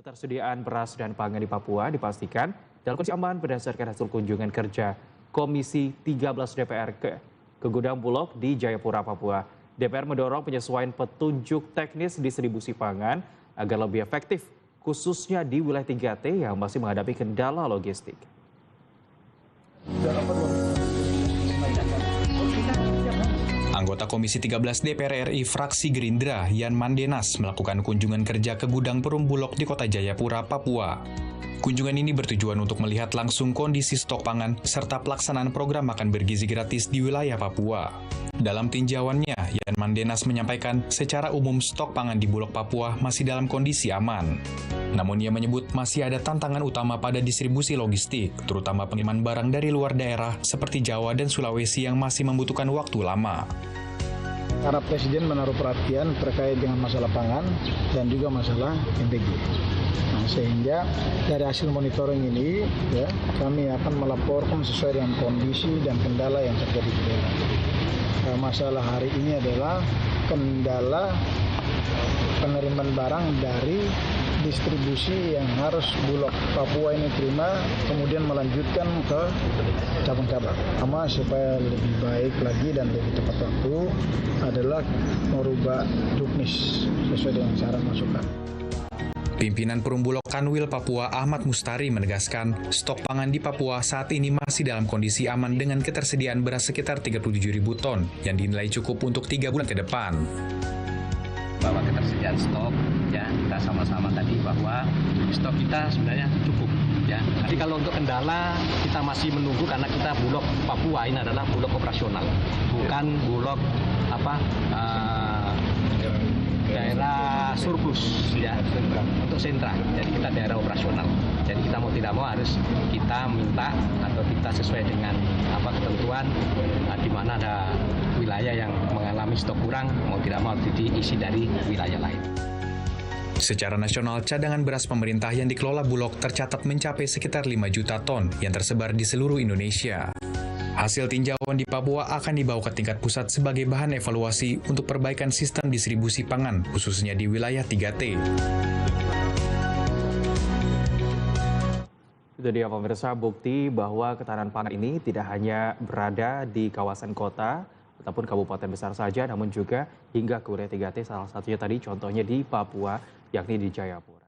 Ketersediaan beras dan pangan di Papua dipastikan dalam kondisi aman berdasarkan hasil kunjungan kerja Komisi 13 DPR ke gudang Bulog di Jayapura, Papua. DPR mendorong penyesuaian petunjuk teknis distribusi pangan agar lebih efektif, khususnya di wilayah 3T yang masih menghadapi kendala logistik. Anggota Komisi 13 DPR RI fraksi Gerindra, Yan Mandenas, melakukan kunjungan kerja ke gudang Perum Bulog di Kota Jayapura, Papua. Kunjungan ini bertujuan untuk melihat langsung kondisi stok pangan serta pelaksanaan program makan bergizi gratis di wilayah Papua. Dalam tinjauannya, Yan Mandenas menyampaikan secara umum stok pangan di Bulog Papua masih dalam kondisi aman. Namun ia menyebut masih ada tantangan utama pada distribusi logistik, terutama pengiriman barang dari luar daerah seperti Jawa dan Sulawesi yang masih membutuhkan waktu lama. Karena Presiden menaruh perhatian terkait dengan masalah pangan dan juga masalah MPG. Nah, sehingga dari hasil monitoring ini, kami akan melaporkan sesuai dengan kondisi dan kendala yang terjadi di daerah. Masalah hari ini adalah kendala penerimaan barang dari distribusi yang harus Bulog Papua ini terima, kemudian melanjutkan ke cabang-cabang. Sama supaya lebih baik lagi dan lebih tepat waktu adalah merubah juknis sesuai dengan saran masukan. Pimpinan Perum Bulog Kanwil Papua Ahmad Mustari menegaskan stok pangan di Papua saat ini masih dalam kondisi aman dengan ketersediaan beras sekitar 37.000 ton yang dinilai cukup untuk 3 bulan ke depan. Bahwa ketersediaan stok, ya kita sama-sama tadi bahwa stok kita sebenarnya cukup. Ya, jadi kalau untuk kendala kita masih menunggu karena kita Bulog Papua ini adalah Bulog operasional, bukan Bulog daerah surplus ya untuk sentra. Jadi kita daerah operasional. Jadi kita mau tidak mau harus kita minta atau kita sesuai dengan ketentuan di mana ada wilayah yang mengalami stok kurang, mau tidak mau diisi dari wilayah lain. Secara nasional, cadangan beras pemerintah yang dikelola Bulog tercatat mencapai sekitar 5 juta ton yang tersebar di seluruh Indonesia. Hasil tinjauan di Papua akan dibawa ke tingkat pusat sebagai bahan evaluasi untuk perbaikan sistem distribusi pangan, khususnya di wilayah 3T. Itu dia pemirsa, bukti bahwa ketahanan pangan ini tidak hanya berada di kawasan kota ataupun kabupaten besar saja, namun juga hingga ke wilayah 3T, salah satunya tadi contohnya di Papua, yakni di Jayapura.